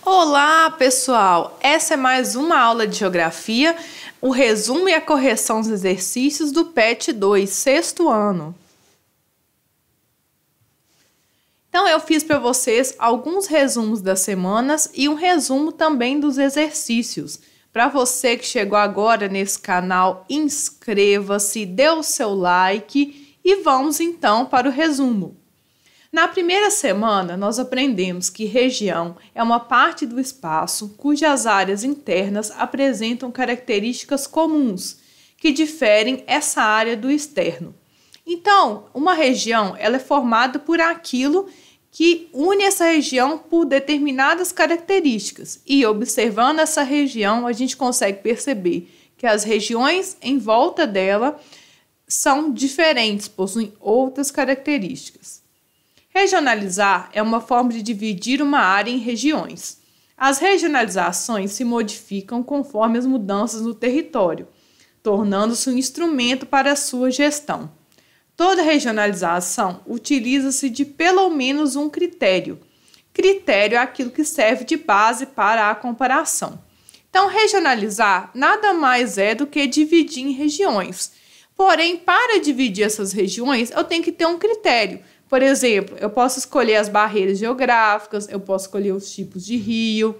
Olá, pessoal! Essa é mais uma aula de geografia, o resumo e a correção dos exercícios do PET 2, sexto ano. Então, eu fiz para vocês alguns resumos das semanas e um resumo também dos exercícios. Para você que chegou agora nesse canal, inscreva-se, dê o seu like e vamos então para o resumo. Na primeira semana, nós aprendemos que região é uma parte do espaço cujas áreas internas apresentam características comuns, que diferem essa área do externo. Então, uma região ela é formada por aquilo que une essa região por determinadas características. E observando essa região, a gente consegue perceber que as regiões em volta dela são diferentes, possuem outras características. Regionalizar é uma forma de dividir uma área em regiões. As regionalizações se modificam conforme as mudanças no território, tornando-se um instrumento para a sua gestão. Toda regionalização utiliza-se de pelo menos um critério. Critério é aquilo que serve de base para a comparação. Então, regionalizar nada mais é do que dividir em regiões. Porém, para dividir essas regiões, eu tenho que ter um critério. Por exemplo, eu posso escolher as barreiras geográficas, eu posso escolher os tipos de rio.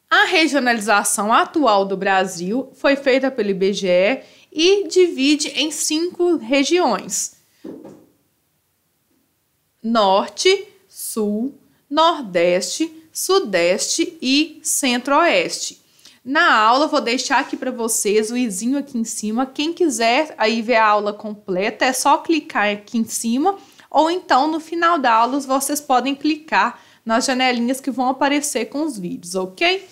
A regionalização atual do Brasil foi feita pelo IBGE e divide em 5 regiões: Norte, Sul, Nordeste, Sudeste e Centro-Oeste. Na aula, vou deixar aqui para vocês o izinho aqui em cima. Quem quiser aí ver a aula completa, é só clicar aqui em cima. Ou então, no final da aula, vocês podem clicar nas janelinhas que vão aparecer com os vídeos, ok?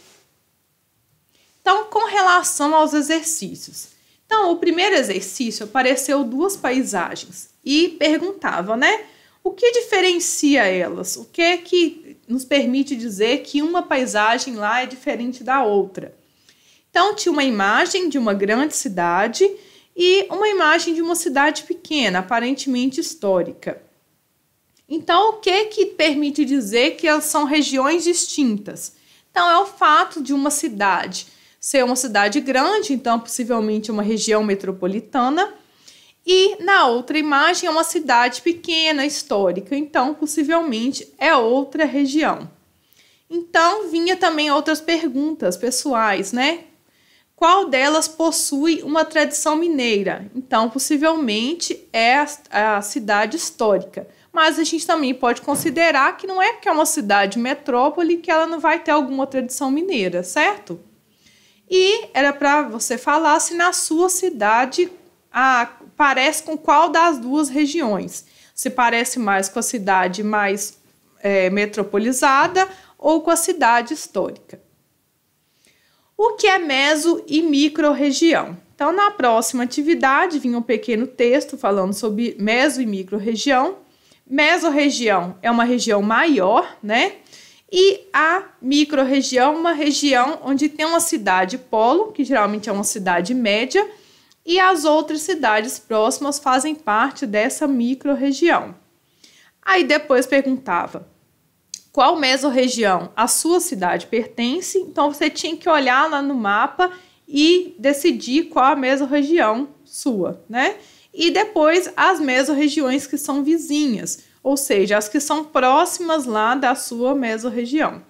Então, com relação aos exercícios. Então, o primeiro exercício apareceu 2 paisagens e perguntava, né? O que diferencia elas? O que é que nos permite dizer que uma paisagem lá é diferente da outra? Então, tinha uma imagem de uma grande cidade e uma imagem de uma cidade pequena, aparentemente histórica. Então, o que é que permite dizer que elas são regiões distintas? Então, é o fato de uma cidade ser uma cidade grande, então possivelmente uma região metropolitana, e na outra imagem é uma cidade pequena, histórica, então possivelmente é outra região. Então, vinha também outras perguntas pessoais, né? Qual delas possui uma tradição mineira? Então, possivelmente é a cidade histórica. Mas a gente também pode considerar que não é porque é uma cidade metrópole que ela não vai ter alguma tradição mineira, certo? E era para você falar se na sua cidade parece com qual das 2 regiões. Se parece mais com a cidade mais metropolizada ou com a cidade histórica. O que é meso e microrregião? Então, na próxima atividade, vinha um pequeno texto falando sobre meso e microrregião. Mesorregião é uma região maior, né? E a microrregião é uma região onde tem uma cidade polo, que geralmente é uma cidade média, e as outras cidades próximas fazem parte dessa microrregião. Aí depois perguntava: qual mesorregião a sua cidade pertence? Então, você tinha que olhar lá no mapa e decidir qual a mesorregião sua, né? E depois as mesorregiões que são vizinhas, ou seja, as que são próximas lá da sua mesorregião.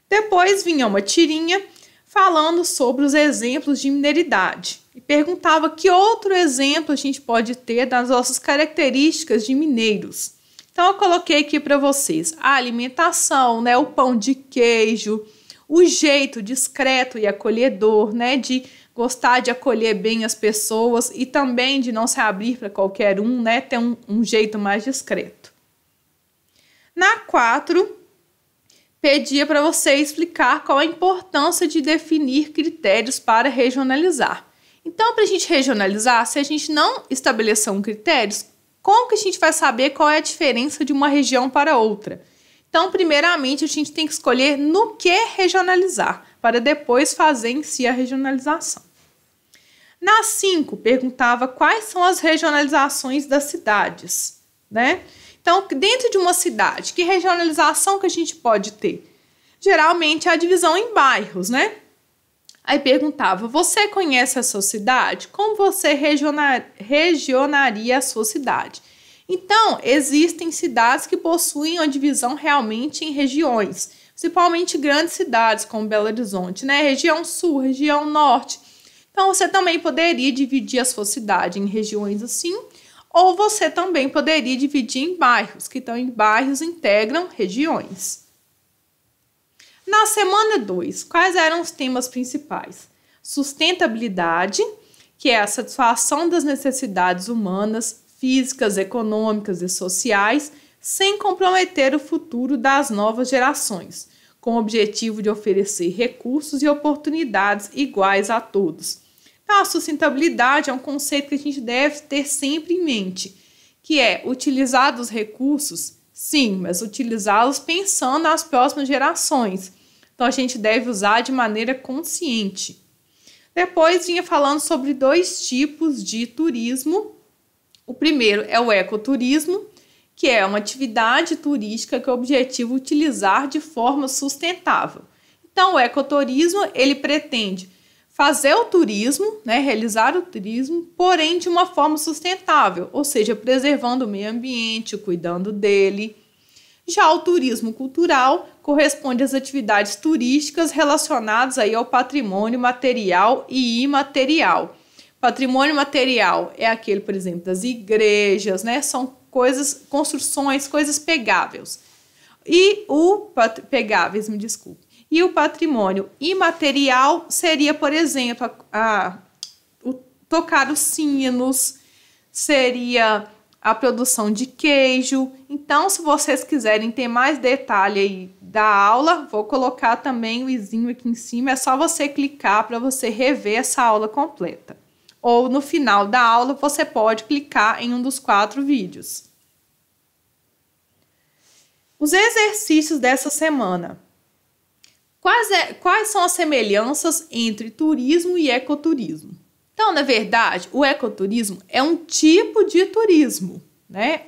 Depois vinha uma tirinha falando sobre os exemplos de mineridade e perguntava que outro exemplo a gente pode ter das nossas características de mineiros. Então, eu coloquei aqui para vocês a alimentação, né, o pão de queijo, o jeito discreto e acolhedor, né, de gostar de acolher bem as pessoas e também de não se abrir para qualquer um, né, ter um jeito mais discreto. Na 4, pedia para você explicar qual a importância de definir critérios para regionalizar. Então, para a gente regionalizar, se a gente não estabelecer um critério, como que a gente vai saber qual é a diferença de uma região para outra? Então, primeiramente, a gente tem que escolher no que regionalizar, para depois fazer em si a regionalização. Na 5, perguntava quais são as regionalizações das cidades, né? Então, dentro de uma cidade, que regionalização que a gente pode ter? geralmente a divisão em bairros, né? Aí perguntava, você conhece a sua cidade? Como você regionaria a sua cidade? Então, existem cidades que possuem uma divisão realmente em regiões, principalmente grandes cidades como Belo Horizonte, né? Região sul, região norte. Então, você também poderia dividir a sua cidade em regiões assim, ou você também poderia dividir em bairros, que estão em bairros integram regiões. Na semana 2, quais eram os temas principais? Sustentabilidade, que é a satisfação das necessidades humanas, físicas, econômicas e sociais, sem comprometer o futuro das novas gerações, com o objetivo de oferecer recursos e oportunidades iguais a todos. Então, a sustentabilidade é um conceito que a gente deve ter sempre em mente, que é utilizar os recursos, sim, mas utilizá-los pensando nas próximas gerações. Então, a gente deve usar de maneira consciente. Depois, vinha falando sobre 2 tipos de turismo. O primeiro é o ecoturismo, que é uma atividade turística que é o objetivo utilizar de forma sustentável. Então, o ecoturismo, ele pretende fazer o turismo, né, realizar o turismo, porém de uma forma sustentável, ou seja, preservando o meio ambiente, cuidando dele. Já o turismo cultural corresponde às atividades turísticas relacionadas aí ao patrimônio material e imaterial. Patrimônio material é aquele, por exemplo, das igrejas, né? São coisas, construções, coisas pegáveis. E o patrimônio imaterial seria, por exemplo, o tocar os sinos, seria a produção de queijo. Então, se vocês quiserem ter mais detalhe aí da aula, vou colocar também o izinho aqui em cima, é só você clicar para você rever essa aula completa. Ou no final da aula, você pode clicar em um dos 4 vídeos. Os exercícios dessa semana. Quais são as semelhanças entre turismo e ecoturismo? Então, na verdade, o ecoturismo é um tipo de turismo, né?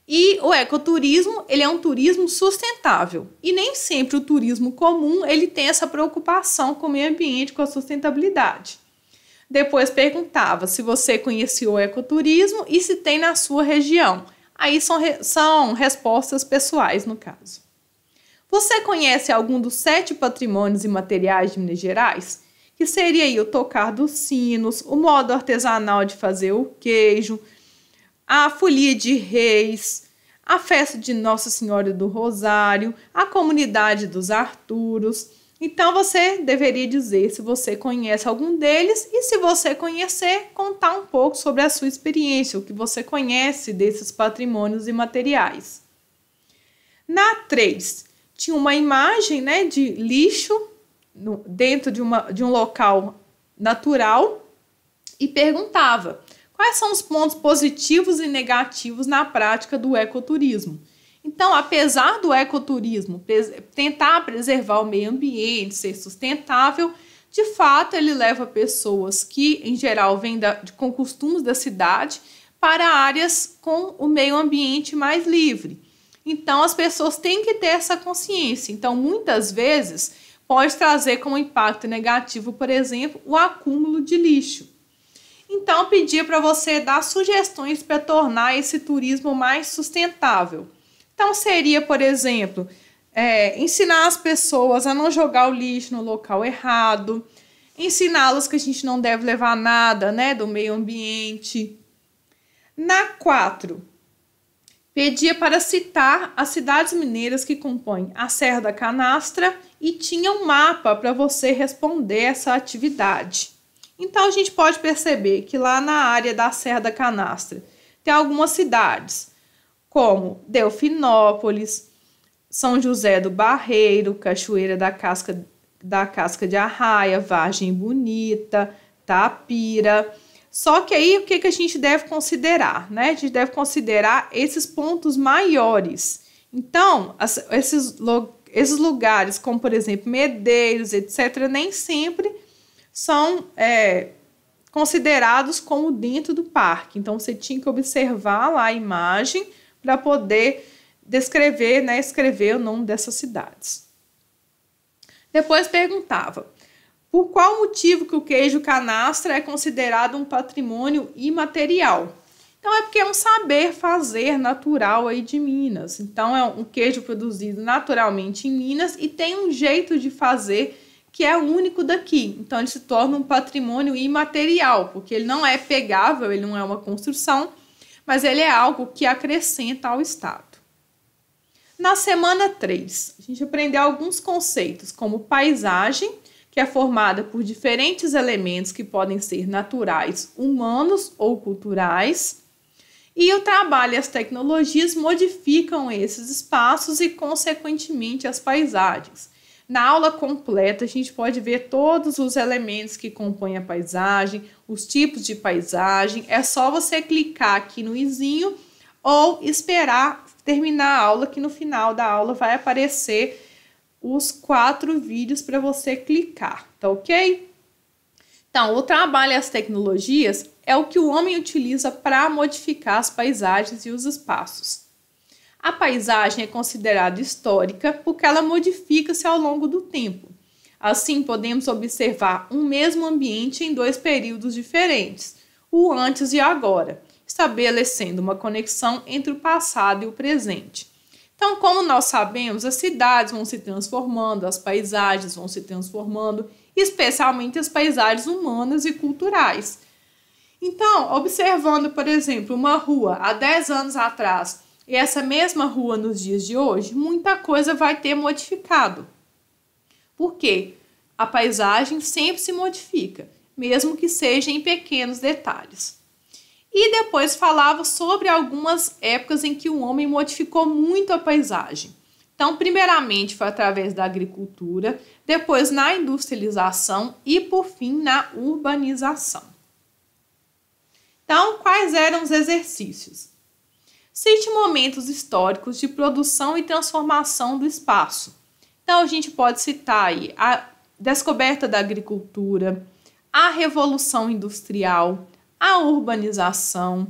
E o ecoturismo, ele é um turismo sustentável. E nem sempre o turismo comum, ele tem essa preocupação com o meio ambiente, com a sustentabilidade. Depois perguntava se você conhecia o ecoturismo e se tem na sua região. Aí são respostas pessoais, no caso. Você conhece algum dos 7 patrimônios imateriais de Minas Gerais? Que seria aí o tocar dos sinos, o modo artesanal de fazer o queijo, a folia de reis, a festa de Nossa Senhora do Rosário, a comunidade dos Arturos. Então, você deveria dizer se você conhece algum deles e, se você conhecer, contar um pouco sobre a sua experiência, o que você conhece desses patrimônios imateriais. Na 3, tinha uma imagem, né, de lixo dentro de um local natural e perguntava quais são os pontos positivos e negativos na prática do ecoturismo. Então, apesar do ecoturismo tentar preservar o meio ambiente, ser sustentável, de fato ele leva pessoas que, em geral, vêm com costumes da cidade para áreas com o meio ambiente mais livre. Então, as pessoas têm que ter essa consciência. Então, muitas vezes, pode trazer como impacto negativo, por exemplo, o acúmulo de lixo. Então, pedia para você dar sugestões para tornar esse turismo mais sustentável. Então, seria, por exemplo, ensinar as pessoas a não jogar o lixo no local errado, ensiná-los que a gente não deve levar nada, né, do meio ambiente. Na 4, pedia para citar as cidades mineiras que compõem a Serra da Canastra e tinha um mapa para você responder essa atividade. Então, a gente pode perceber que lá na área da Serra da Canastra tem algumas cidades, como Delfinópolis, São José do Barreiro, Cachoeira da Casca de Arraia, Vargem Bonita, Tapira. Só que aí o que a gente deve considerar, né? A gente deve considerar esses pontos maiores. Então, esses lugares, como por exemplo Medeiros, etc., nem sempre são considerados como dentro do parque. Então, você tinha que observar lá a imagem para poder descrever, né, escrever o nome dessas cidades. Depois perguntava, por qual motivo que o queijo canastra é considerado um patrimônio imaterial? Então, é porque é um saber fazer natural aí de Minas. Então, é um queijo produzido naturalmente em Minas e tem um jeito de fazer que é único daqui. Então, ele se torna um patrimônio imaterial, porque ele não é pegável, ele não é uma construção, mas ele é algo que acrescenta ao Estado. Na semana 3, a gente aprendeu alguns conceitos, como paisagem, que é formada por diferentes elementos que podem ser naturais, humanos ou culturais. E o trabalho e as tecnologias modificam esses espaços e, consequentemente, as paisagens. Na aula completa, a gente pode ver todos os elementos que compõem a paisagem, os tipos de paisagem. É só você clicar aqui no izinho ou esperar terminar a aula, que no final da aula vai aparecer os 4 vídeos para você clicar, tá ok? Então, o trabalho e as tecnologias é o que o homem utiliza para modificar as paisagens e os espaços. A paisagem é considerada histórica porque ela modifica-se ao longo do tempo. Assim, podemos observar um mesmo ambiente em 2 períodos diferentes, o antes e o agora, estabelecendo uma conexão entre o passado e o presente. Então, como nós sabemos, as cidades vão se transformando, as paisagens vão se transformando, especialmente as paisagens humanas e culturais. Então, observando, por exemplo, uma rua há 10 anos atrás e essa mesma rua nos dias de hoje, muita coisa vai ter modificado. Por quê? A paisagem sempre se modifica, mesmo que seja em pequenos detalhes. E depois falava sobre algumas épocas em que o homem modificou muito a paisagem. Então, primeiramente foi através da agricultura, depois na industrialização e, por fim, na urbanização. Então, quais eram os exercícios? Cite momentos históricos de produção e transformação do espaço. Então, a gente pode citar aí a descoberta da agricultura, a revolução industrial, a urbanização.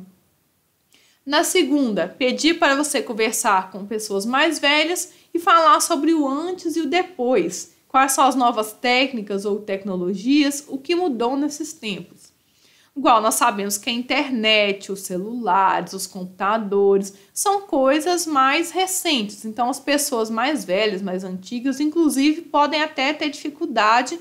Na segunda, pedir para você conversar com pessoas mais velhas e falar sobre o antes e o depois. Quais são as novas técnicas ou tecnologias, o que mudou nesses tempos. Igual nós sabemos que a internet, os celulares, os computadores são coisas mais recentes. Então, as pessoas mais velhas, mais antigas, inclusive, podem até ter dificuldade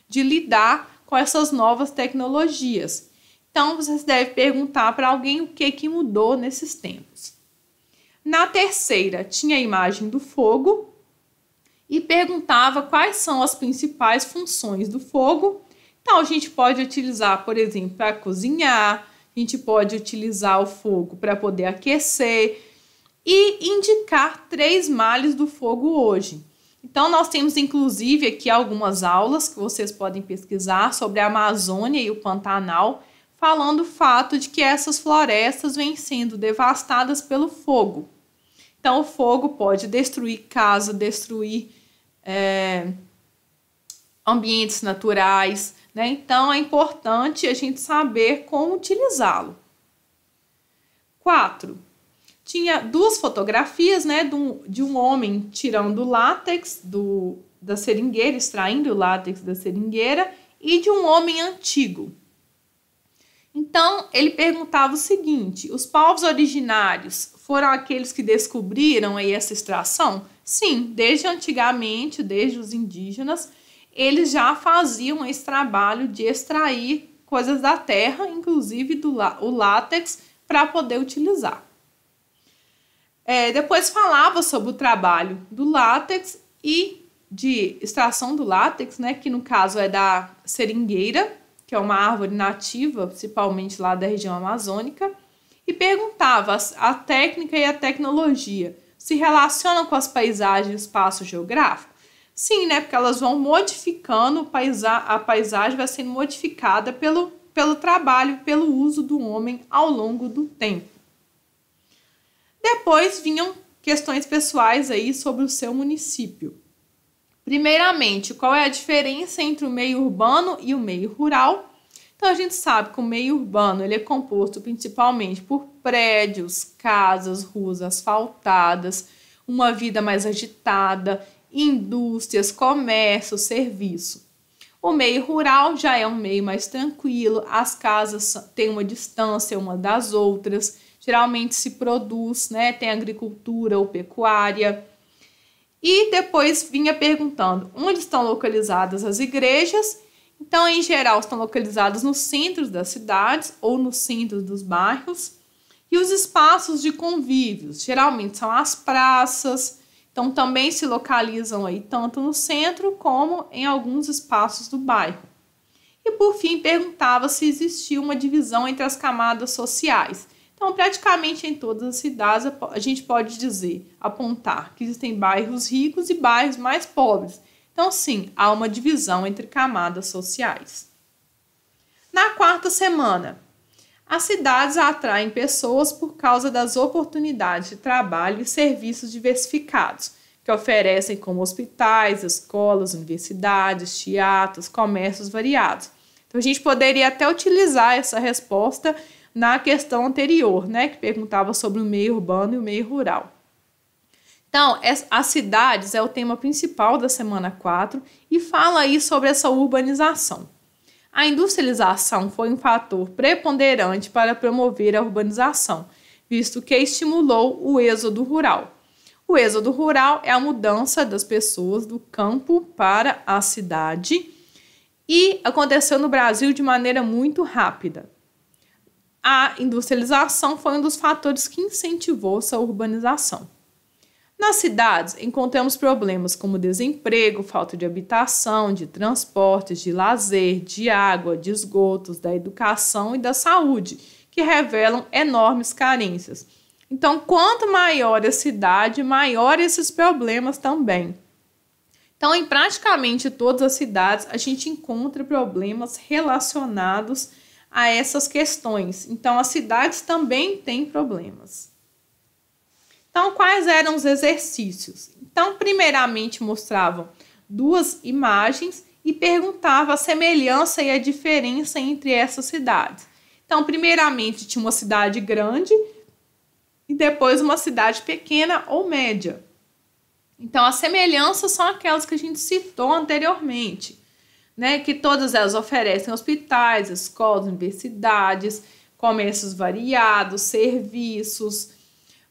de lidar com essas novas tecnologias. Então, você deve perguntar para alguém o que mudou nesses tempos. Na terceira, tinha a imagem do fogo e perguntava quais são as principais funções do fogo. Então, a gente pode utilizar, por exemplo, para cozinhar, a gente pode utilizar o fogo para poder aquecer e indicar 3 males do fogo hoje. Então, nós temos, inclusive, aqui algumas aulas que vocês podem pesquisar sobre a Amazônia e o Pantanal, falando o fato de que essas florestas vêm sendo devastadas pelo fogo. Então, o fogo pode destruir casa, destruir ambientes naturais, né? Então, é importante a gente saber como utilizá-lo. 4. Tinha 2 fotografias, né, de um homem tirando látex da seringueira, extraindo o látex da seringueira, e de um homem antigo. Então, ele perguntava o seguinte: os povos originários foram aqueles que descobriram aí essa extração? Sim, desde antigamente, desde os indígenas, eles já faziam esse trabalho de extrair coisas da terra, inclusive o látex, para poder utilizar. Depois falava sobre o trabalho do látex e de extração do látex, né, que no caso é da seringueira, que é uma árvore nativa, principalmente lá da região amazônica, e perguntava a técnica e a tecnologia se relacionam com as paisagens e o espaço geográfico? Sim, né, porque elas vão modificando, a paisagem vai sendo modificada pelo trabalho, pelo uso do homem ao longo do tempo. Depois vinham questões pessoais aí sobre o seu município. Primeiramente, qual é a diferença entre o meio urbano e o meio rural? Então, a gente sabe que o meio urbano ele é composto principalmente por prédios, casas, ruas asfaltadas, uma vida mais agitada indústrias, comércio, serviço. O meio rural já é um meio mais tranquilo, as casas têm uma distância uma das outras, geralmente se produz, né? Tem agricultura ou pecuária. E depois vinha perguntando onde estão localizadas as igrejas. Então, em geral, estão localizadas nos centros das cidades ou nos centros dos bairros. E os espaços de convívios, geralmente são as praças. Então, também se localizam aí tanto no centro como em alguns espaços do bairro. E, por fim, perguntava se existia uma divisão entre as camadas sociais. Então, praticamente em todas as cidades, a gente pode dizer, apontar que existem bairros ricos e bairros mais pobres. Então, sim, há uma divisão entre camadas sociais. Na 4ª semana, as cidades atraem pessoas por causa das oportunidades de trabalho e serviços diversificados, que oferecem como hospitais, escolas, universidades, teatros, comércios variados. Então, a gente poderia até utilizar essa resposta na questão anterior, né, que perguntava sobre o meio urbano e o meio rural. Então, as cidades é o tema principal da semana 4 e fala aí sobre essa urbanização. A industrialização foi um fator preponderante para promover a urbanização, visto que estimulou o êxodo rural. O êxodo rural é a mudança das pessoas do campo para a cidade e aconteceu no Brasil de maneira muito rápida. A industrialização foi um dos fatores que incentivou essa urbanização. Nas cidades, encontramos problemas como desemprego, falta de habitação, de transportes, de lazer, de água, de esgotos, da educação e da saúde, que revelam enormes carências. Então, quanto maior a cidade, maior esses problemas também. Então, em praticamente todas as cidades, a gente encontra problemas relacionados a essas questões. Então, as cidades também têm problemas. Então, quais eram os exercícios? Então, primeiramente mostravam 2 imagens e perguntava a semelhança e a diferença entre essas cidades. Então, primeiramente tinha uma cidade grande e depois uma cidade pequena ou média. Então, as semelhanças são aquelas que a gente citou anteriormente, né? Que todas elas oferecem hospitais, escolas, universidades, comércios variados, serviços.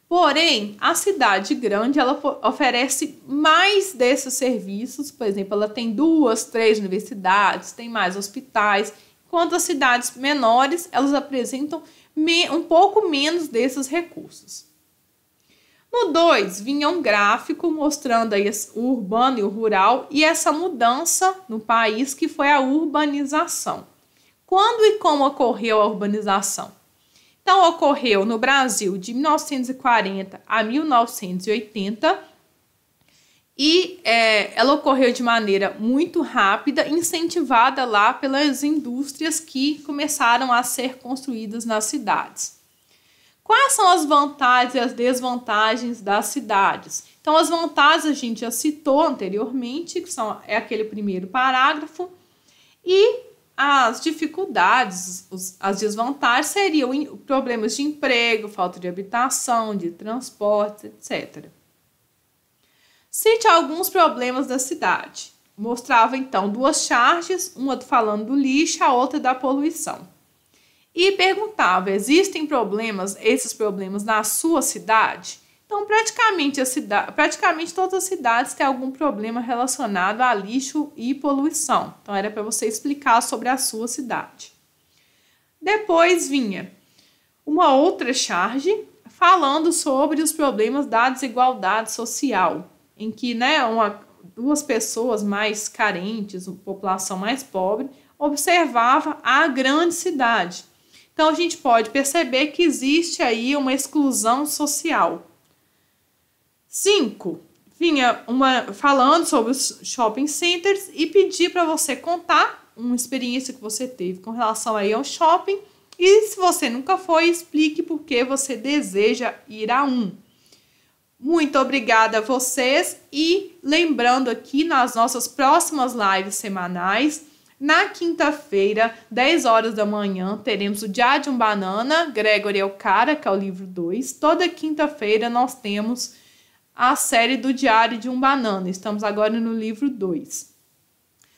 Porém, a cidade grande, ela oferece mais desses serviços, por exemplo, ela tem 2, 3 universidades, tem mais hospitais, enquanto as cidades menores, elas apresentam um pouco menos desses recursos. No 2, vinha um gráfico mostrando aí o urbano e o rural e essa mudança no país que foi a urbanização. Quando e como ocorreu a urbanização? Então, ocorreu no Brasil de 1940 a 1980 e ela ocorreu de maneira muito rápida, incentivada lá pelas indústrias que começaram a ser construídas nas cidades. Quais são as vantagens e as desvantagens das cidades? Então, as vantagens a gente já citou anteriormente, que é aquele primeiro parágrafo, e as dificuldades, as desvantagens seriam problemas de emprego, falta de habitação, de transporte, etc. Cite alguns problemas da cidade. Mostrava, então, 2 charges, uma falando do lixo, a outra da poluição. E perguntava, existem esses problemas na sua cidade? Então, praticamente todas as cidades têm algum problema relacionado a lixo e poluição. Então, era para você explicar sobre a sua cidade. Depois vinha uma outra charge falando sobre os problemas da desigualdade social, em que 2 pessoas mais carentes, uma população mais pobre, observava a grande cidade. Então, a gente pode perceber que existe aí uma exclusão social. 5, vinha falando sobre os shopping centers e pedir para você contar uma experiência que você teve com relação aí ao shopping e se você nunca foi, explique por que você deseja ir a um. Muito obrigada a vocês e lembrando aqui nas nossas próximas lives semanais, na quinta-feira, 10 horas da manhã, teremos o Diário de um Banana, Gregory Elcara, que é o livro 2. Toda quinta-feira nós temos a série do Diário de um Banana. Estamos agora no livro 2.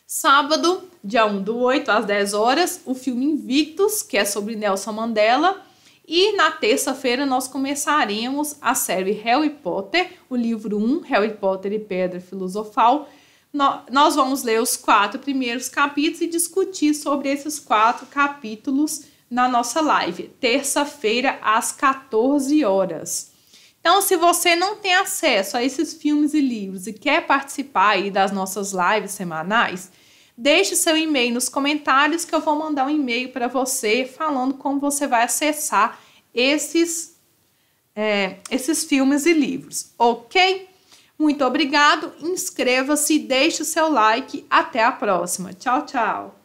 Sábado, dia 1/8, às 10 horas, o filme Invictus, que é sobre Nelson Mandela. E na terça-feira nós começaremos a série Harry Potter, o livro 1, Harry Potter e Pedra Filosofal. Nós vamos ler os 4 primeiros capítulos e discutir sobre esses 4 capítulos na nossa live, terça-feira, às 14 horas. Então, se você não tem acesso a esses filmes e livros e quer participar aí das nossas lives semanais, deixe seu e-mail nos comentários que eu vou mandar um e-mail para você falando como você vai acessar esses filmes e livros, ok? Muito obrigado, inscreva-se, deixe o seu like, até a próxima. Tchau, tchau!